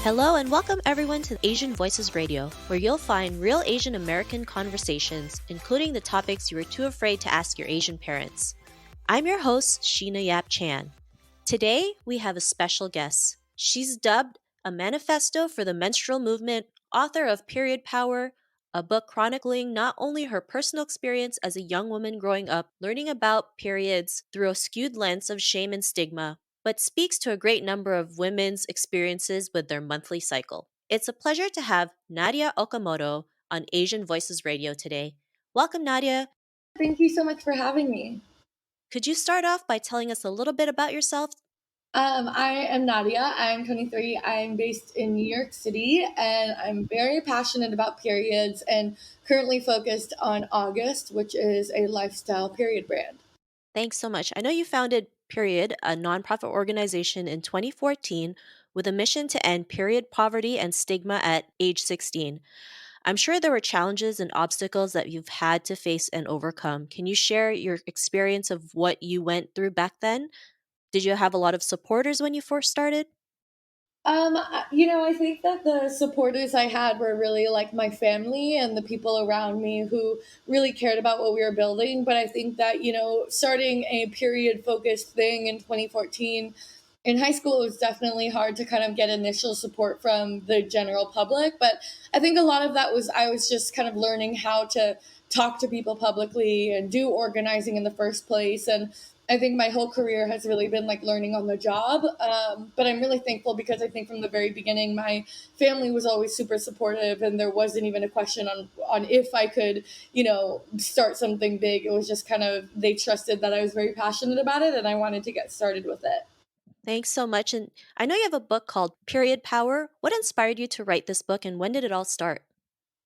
Hello and welcome everyone to Asian Voices Radio, where you'll find real Asian American conversations, including the topics you were too afraid to ask your Asian parents. I'm your host, Sheena Yap Chan. Today, we have a special guest. She's dubbed a Manifesto for the Menstrual movement, author of Period Power, a book chronicling not only her personal experience as a young woman growing up, learning about periods through a skewed lens of shame and stigma, but speaks to a great number of women's experiences with their monthly cycle. It's a pleasure to have Nadya Okamoto on Asian Voices Radio today. Welcome, Nadya. Thank you so much for having me. Could you start off by telling us a little bit about yourself? I am Nadya. I'm 23. I'm based in New York City, and I'm very passionate about periods and currently focused on August, which is a lifestyle period brand. Thanks so much. I know you founded Period, a nonprofit organization in 2014 with a mission to end period poverty and stigma at age 16. I'm sure there were challenges and obstacles that you've had to face and overcome. Can you share your experience of what you went through back then? Did you have a lot of supporters when you first started? I think that the supporters I had were really like my family and the people around me who really cared about what we were building. But I think that, starting a period focused thing in 2014 in high school, it was definitely hard to kind of get initial support from the general public. But I think a lot of that was I was just kind of learning how to talk to people publicly and do organizing in the first place. And I think my whole career has really been like learning on the job. But I'm really thankful because I think from the very beginning, my family was always super supportive, and there wasn't even a question on if I could, start something big. It was just kind of they trusted that I was very passionate about it, and I wanted to get started with it. Thanks so much. And I know you have a book called Period Power. What inspired you to write this book and when did it all start?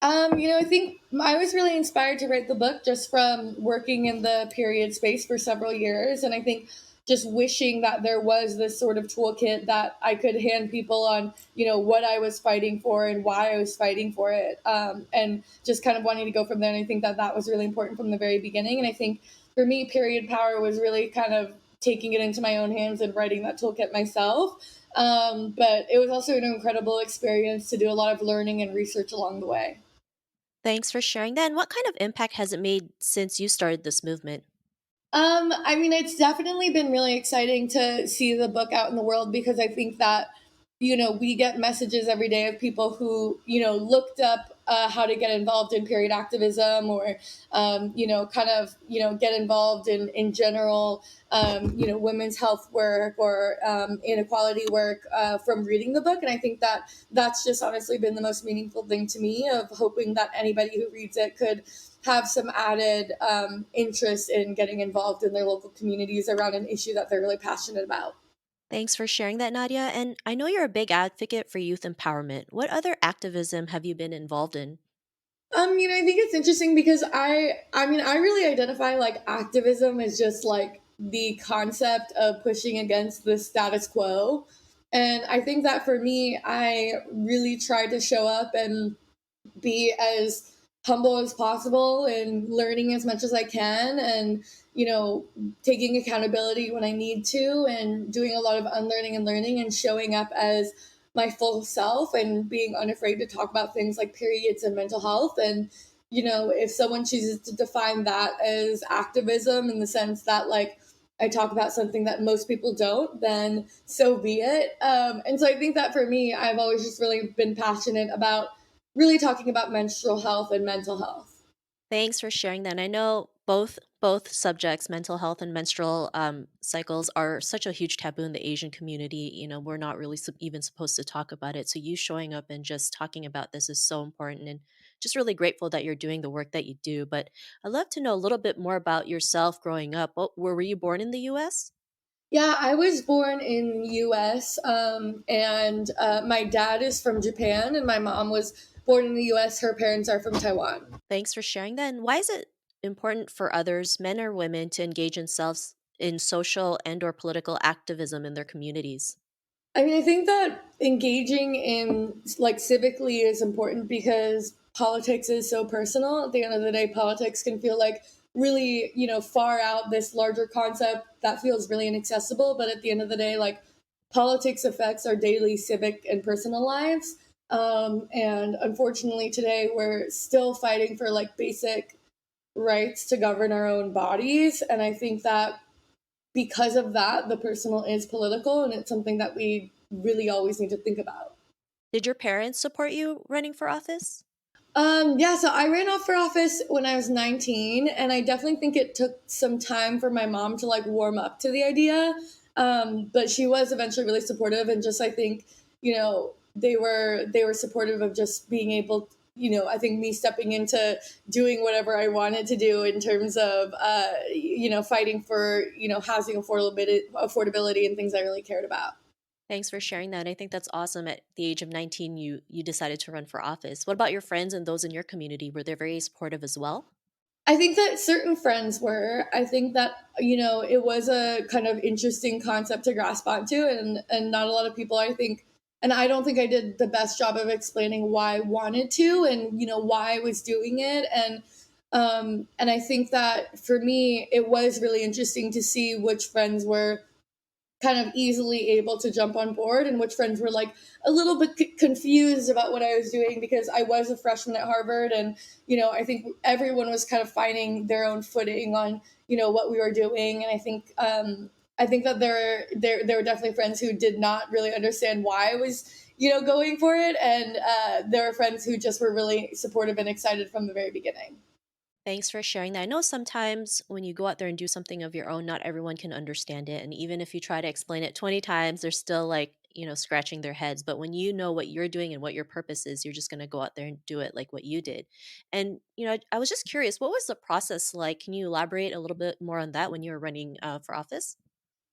I think I was really inspired to write the book just from working in the period space for several years. And I think just wishing that there was this sort of toolkit that I could hand people on, what I was fighting for and why I was fighting for it. And just kind of wanting to go from there. And I think that that was really important from the very beginning. And I think for me, period power was really kind of taking it into my own hands and writing that toolkit myself. But it was also an incredible experience to do a lot of learning and research along the way. Thanks for sharing that. And what kind of impact has it made since you started this movement? I mean, it's definitely been really exciting to see the book out in the world because I think that, we get messages every day of people who, looked up how to get involved in period activism or, kind of, get involved in general, women's health work or inequality work from reading the book. And I think that that's just honestly been the most meaningful thing to me of hoping that anybody who reads it could have some added interest in getting involved in their local communities around an issue that they're really passionate about. Thanks for sharing that, Nadia. And I know you're a big advocate for youth empowerment. What other activism have you been involved in? I think it's interesting because I really identify like activism as just like the concept of pushing against the status quo. And I think that for me, I really try to show up and be as humble as possible and learning as much as I can and taking accountability when I need to and doing a lot of unlearning and learning and showing up as my full self and being unafraid to talk about things like periods and mental health. And if someone chooses to define that as activism in the sense that like I talk about something that most people don't, then so be it. And so I think that for me, I've always just really been passionate about really talking about menstrual health and mental health. Thanks for sharing that. And I know both subjects, mental health and menstrual cycles, are such a huge taboo in the Asian community. We're not really even supposed to talk about it. So you showing up and just talking about this is so important, and just really grateful that you're doing the work that you do. But I'd love to know a little bit more about yourself growing up. Were you born in the U.S.? Yeah, I was born in the U.S. And my dad is from Japan, and my mom was born in the U.S. Her parents are from Taiwan. Thanks for sharing that. And why is it important for others, men or women, to engage themselves in social and or political activism in their communities? I mean, I think that engaging in like civically is important because politics is so personal. At the end of the day, politics can feel like really, far out this larger concept that feels really inaccessible. But at the end of the day, like politics affects our daily civic and personal lives. And unfortunately, today we're still fighting for like basic rights to govern our own bodies. And I think that because of that, the personal is political, and it's something that we really always need to think about. Did your parents support you running for office? Yeah, so I ran off for office when I was 19, and I definitely think it took some time for my mom to like warm up to the idea. But she was eventually really supportive, and just I think they were supportive of just being able. I think me stepping into doing whatever I wanted to do in terms of fighting for housing affordability and things I really cared about. Thanks for sharing that. I think that's awesome. At the age of 19, you decided to run for office. What about your friends and those in your community? Were they very supportive as well? I think that certain friends were. I think that it was a kind of interesting concept to grasp onto, and not a lot of people. I think, and I don't think I did the best job of explaining why I wanted to, and why I was doing it, and I think that for me, it was really interesting to see which friends were kind of easily able to jump on board, and which friends were like a little bit confused about what I was doing, because I was a freshman at Harvard, and I think everyone was kind of finding their own footing on what we were doing. And I think that there were definitely friends who did not really understand why I was going for it, and there were friends who just were really supportive and excited from the very beginning. Thanks for sharing that. I know sometimes when you go out there and do something of your own, not everyone can understand it. And even if you try to explain it 20 times, they're still like, scratching their heads. But when you know what you're doing and what your purpose is, you're just going to go out there and do it like what you did. And, I was just curious, what was the process like? Can you elaborate a little bit more on that when you were running for office?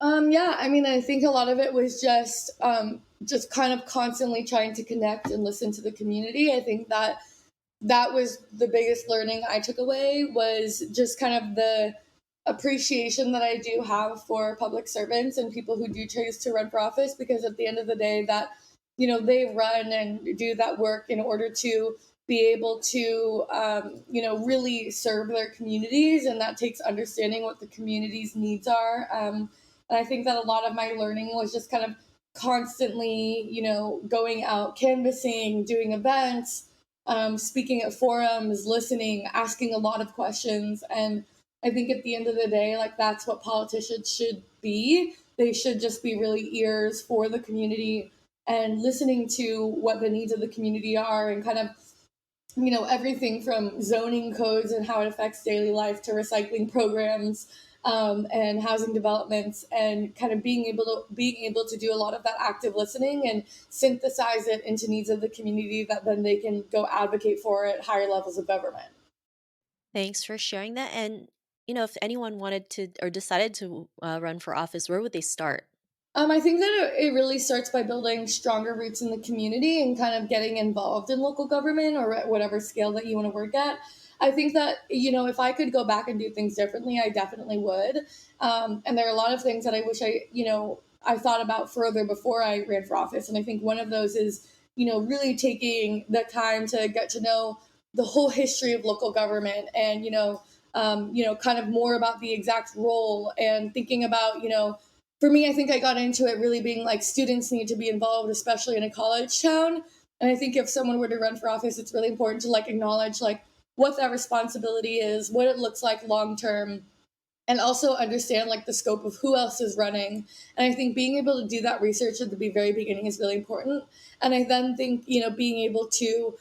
Yeah, I mean, I think a lot of it was just kind of constantly trying to connect and listen to the community. I think that was the biggest learning I took away, was just kind of the appreciation that I do have for public servants and people who do choose to run for office, because at the end of the day, that they run and do that work in order to be able to really serve their communities, and that takes understanding what the community's needs are. And I think that a lot of my learning was just kind of constantly going out canvassing, doing events, speaking at forums, listening, asking a lot of questions. And I think at the end of the day, like, that's what politicians should be. They should just be really ears for the community and listening to what the needs of the community are, and kind of everything from zoning codes and how it affects daily life to recycling programs, and housing developments, and kind of being able to do a lot of that active listening and synthesize it into needs of the community that then they can go advocate for at higher levels of government. Thanks for sharing that. And, if anyone wanted to or decided to run for office, where would they start? I think that it really starts by building stronger roots in the community and kind of getting involved in local government or at whatever scale that you want to work at. I think that, if I could go back and do things differently, I definitely would. And there are a lot of things that I wish I thought about further before I ran for office. And I think one of those is, really taking the time to get to know the whole history of local government, and, kind of more about the exact role, and thinking about, for me, I think I got into it really being like, students need to be involved, especially in a college town. And I think if someone were to run for office, it's really important to like acknowledge like what that responsibility is, what it looks like long term, and also understand like the scope of who else is running. And I think being able to do that research at the very beginning is really important. And I then think being able to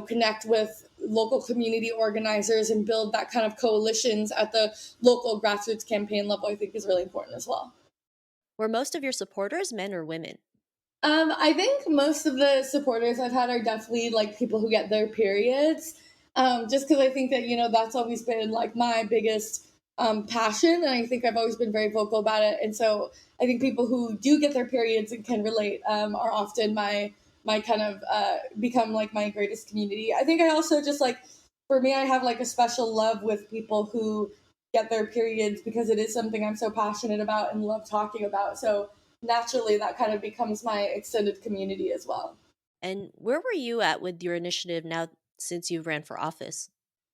connect with local community organizers and build that kind of coalitions at the local grassroots campaign level, I think is really important as well. Were most of your supporters men or women? I think most of the supporters I've had are definitely like people who get their periods. Just because I think that that's always been like my biggest passion, and I think I've always been very vocal about it. And so I think people who do get their periods and can relate are often my kind of become like my greatest community. I think I also just like, for me, I have like a special love with people who get their periods, because it is something I'm so passionate about and love talking about. So naturally that kind of becomes my extended community as well. And where were you at with your initiative now since you ran for office?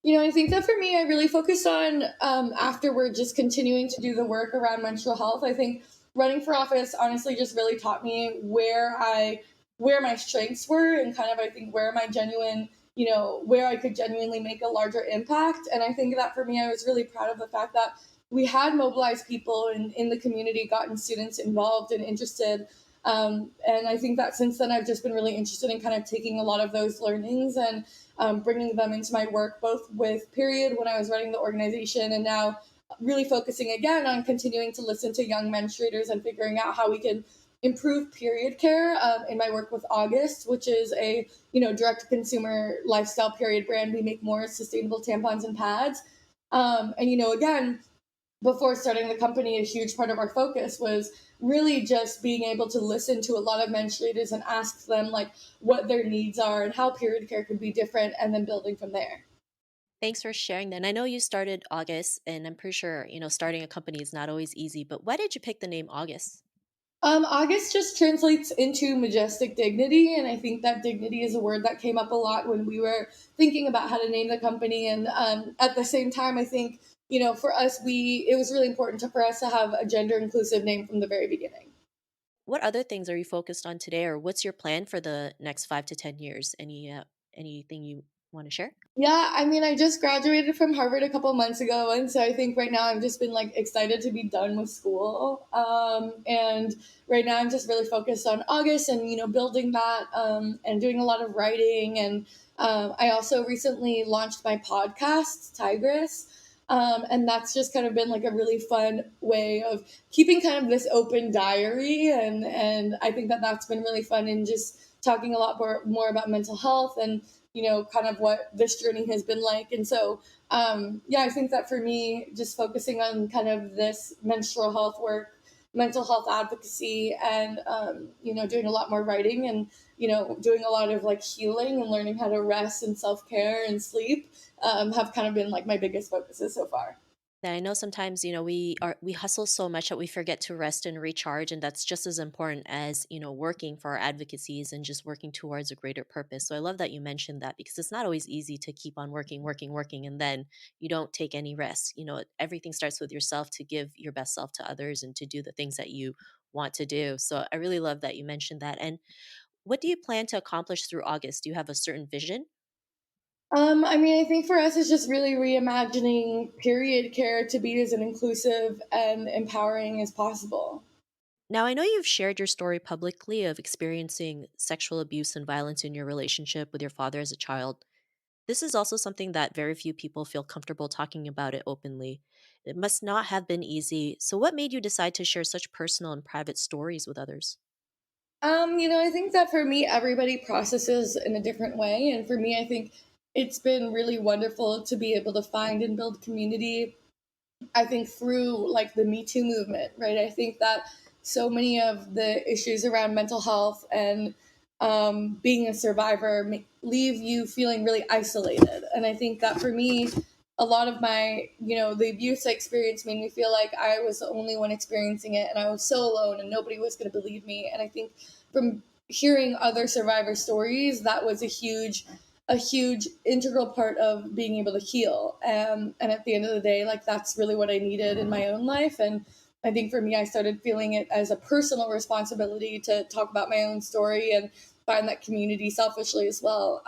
I think that for me, I really focused on afterward just continuing to do the work around menstrual health. I think running for office honestly just really taught me where my strengths were, and kind of I think where my genuine, where I could genuinely make a larger impact. And I think that for me, I was really proud of the fact that we had mobilized people in the community, gotten students involved and interested. And I think that since then, I've just been really interested in kind of taking a lot of those learnings and bringing them into my work, both with Period when I was running the organization, and now really focusing again on continuing to listen to young menstruators and figuring out how we can improve period care in my work with August, which is a direct to consumer lifestyle period brand. We make more sustainable tampons and pads, and again, before starting the company, a huge part of our focus was really just being able to listen to a lot of menstruators and ask them like what their needs are and how period care could be different, and then building from there. Thanks for sharing that. And I know you started August, and I'm pretty sure, starting a company is not always easy, but why did you pick the name August? August just translates into majestic dignity, and I think that dignity is a word that came up a lot when we were thinking about how to name the company. And at the same time, I think for us, it was really important for us to have a gender inclusive name from the very beginning. What other things are you focused on today, or what's your plan for the next 5 to 10 years? Anything you want to share? Yeah, I mean, I just graduated from Harvard a couple months ago, and so I think right now I've just been like excited to be done with school. And right now I'm just really focused on August and building that, and doing a lot of writing. And I also recently launched my podcast, Tigress. And that's just kind of been like a really fun way of keeping kind of this open diary, and I think that that's been really fun, and just talking a lot more about mental health and kind of what this journey has been like. And so, yeah, I think that for me, just focusing on kind of this menstrual health work, mental health advocacy, and, doing a lot more writing and, doing a lot of like healing and learning how to rest and self care and sleep have kind of been like my biggest focuses so far. That I know sometimes, we hustle so much that we forget to rest and recharge, and that's just as important as, working for our advocacies and just working towards a greater purpose. So I love that you mentioned that, because it's not always easy to keep on working, working, working, and then you don't take any rest. Everything starts with yourself, to give your best self to others and to do the things that you want to do. So I really love that you mentioned that. And what do you plan to accomplish through August? Do you have a certain vision? I mean, I think for us, it's just really reimagining period care to be as an inclusive and empowering as possible. Now, I know you've shared your story publicly of experiencing sexual abuse and violence in your relationship with your father as a child. This is also something that very few people feel comfortable talking about it openly. It must not have been easy. So, what made you decide to share such personal and private stories with others? I think that for me, everybody processes in a different way. And for me, I think it's been really wonderful to be able to find and build community, I think, through like the Me Too movement, right? I think that so many of the issues around mental health and being a survivor leave you feeling really isolated. And I think that for me, a lot of my, the abuse I experienced made me feel like I was the only one experiencing it, and I was so alone and nobody was going to believe me. And I think from hearing other survivor stories, that was a huge integral part of being able to heal. And at the end of the day, like that's really what I needed in my own life. And I think for me, I started feeling it as a personal responsibility to talk about my own story and find that community selfishly as well.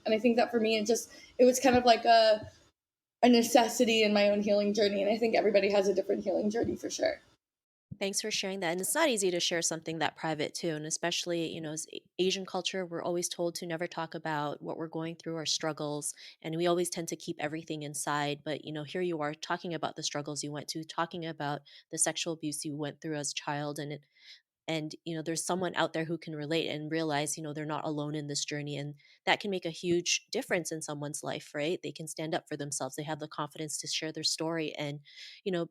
And I think that for me, it was kind of like a necessity in my own healing journey. And I think everybody has a different healing journey for sure. Thanks for sharing that. And it's not easy to share something that private too. And especially, as Asian culture, we're always told to never talk about what we're going through, our struggles. And we always tend to keep everything inside. But, here you are talking about the struggles you went to, talking about the sexual abuse you went through as a child. And there's someone out there who can relate and realize, they're not alone in this journey. And that can make a huge difference in someone's life, right? They can stand up for themselves. They have the confidence to share their story and, you know,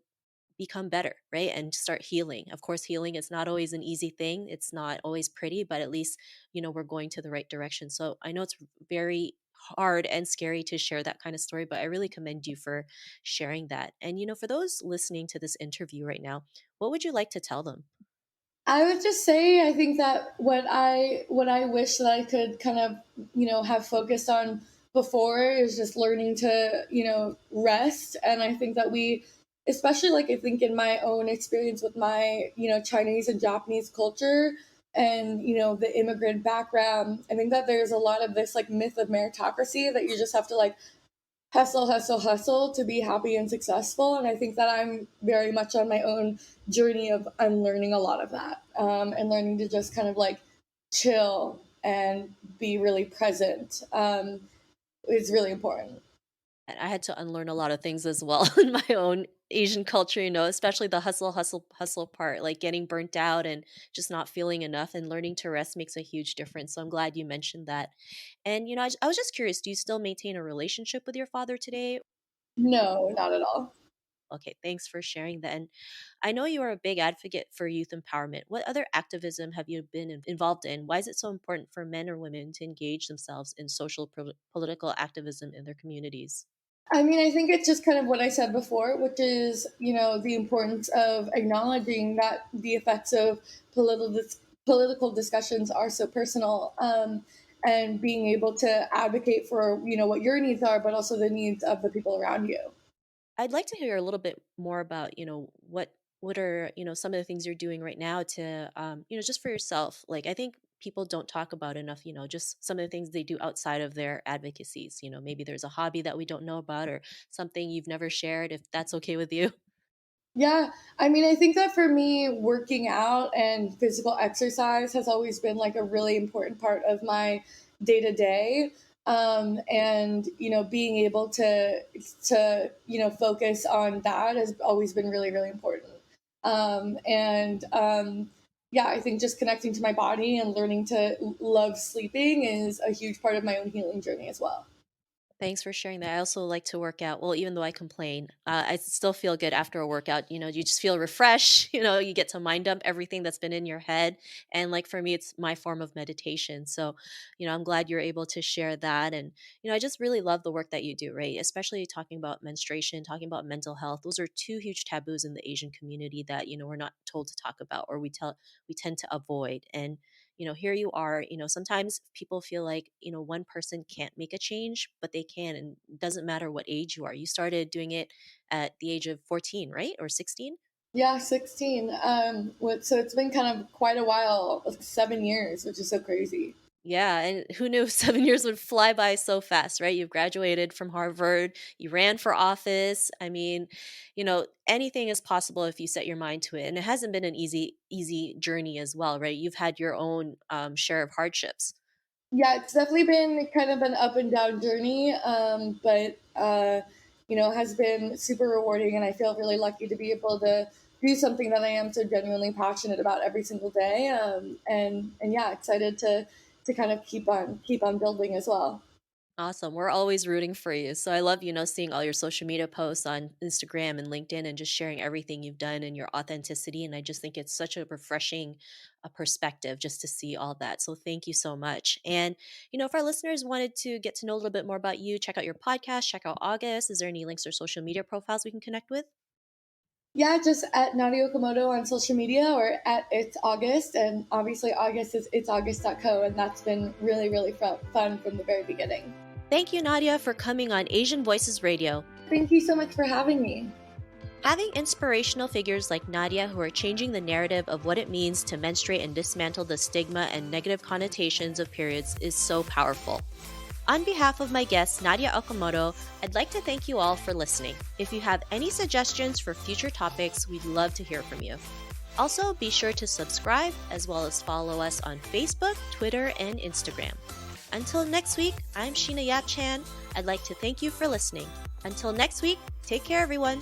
become better, right? And start healing. Of course, healing is not always an easy thing. It's not always pretty, but at least, we're going to the right direction. So I know it's very hard and scary to share that kind of story, but I really commend you for sharing that. And, for those listening to this interview right now, what would you like to tell them? I would just say I think that what I wish that I could kind of have focused on before is just learning to rest. And I think that we, especially like I think in my own experience with my, Chinese and Japanese culture and, the immigrant background, I think that there's a lot of this like myth of meritocracy that you just have to like hustle, hustle, hustle to be happy and successful. And I think that I'm very much on my own journey of unlearning a lot of that, and learning to just kind of like chill and be really present, is really important. I had to unlearn a lot of things as well in my own Asian culture, especially the hustle, hustle, hustle part, like getting burnt out and just not feeling enough, and learning to rest makes a huge difference. So I'm glad you mentioned that. And, I was just curious, do you still maintain a relationship with your father today? No, not at all. Okay, thanks for sharing that. And I know you are a big advocate for youth empowerment. What other activism have you been involved in? Why is it so important for men or women to engage themselves in social political activism in their communities? I mean, I think it's just kind of what I said before, which is, the importance of acknowledging that the effects of political discussions are so personal, and being able to advocate for, what your needs are, but also the needs of the people around you. I'd like to hear a little bit more about, what are, some of the things you're doing right now to, just for yourself. Like, I think people don't talk about enough, just some of the things they do outside of their advocacies. Maybe there's a hobby that we don't know about, or something you've never shared, if that's okay with you. Yeah, I mean, I think that for me, working out and physical exercise has always been like a really important part of my day to day. And being able to focus on that has always been really, really important. And Yeah, I think just connecting to my body and learning to love sleeping is a huge part of my own healing journey as well. Thanks for sharing that. I also like to work out. Well, even though I complain, I still feel good after a workout. You just feel refreshed. You get to mind dump everything that's been in your head. And like for me, it's my form of meditation. So, I'm glad you're able to share that. And, I just really love the work that you do, right? Especially talking about menstruation, talking about mental health. Those are two huge taboos in the Asian community that, we're not told to talk about, or we tend to avoid. And here you are, sometimes people feel like, one person can't make a change, but they can. And it doesn't matter what age you are. You started doing it at the age of 14, right? Or 16? Yeah, 16. So it's been kind of quite a while, like 7 years, which is so crazy. Yeah, and who knew 7 years would fly by so fast, right? You've graduated from Harvard, you ran for office. I mean, anything is possible if you set your mind to it. And it hasn't been an easy journey as well, right? You've had your own share of hardships. Yeah, it's definitely been kind of an up and down journey, but has been super rewarding, and I feel really lucky to be able to do something that I am so genuinely passionate about every single day, and yeah, excited to kind of keep on building as well. Awesome. We're always rooting for you. So I love, seeing all your social media posts on Instagram and LinkedIn, and just sharing everything you've done and your authenticity. And I just think it's such a refreshing perspective just to see all that. So thank you so much. And, if our listeners wanted to get to know a little bit more about you, check out your podcast, check out August. Is there any links or social media profiles we can connect with? Yeah, just at Nadya Okamoto on social media or at It's August. And obviously, August is itsaugust.co. And that's been really, really fun from the very beginning. Thank you, Nadia, for coming on Asian Voices Radio. Thank you so much for having me. Having inspirational figures like Nadia who are changing the narrative of what it means to menstruate and dismantle the stigma and negative connotations of periods is so powerful. On behalf of my guest, Nadya Okamoto, I'd like to thank you all for listening. If you have any suggestions for future topics, we'd love to hear from you. Also, be sure to subscribe as well as follow us on Facebook, Twitter, and Instagram. Until next week, I'm Sheena Yap Chan. I'd like to thank you for listening. Until next week, take care, everyone.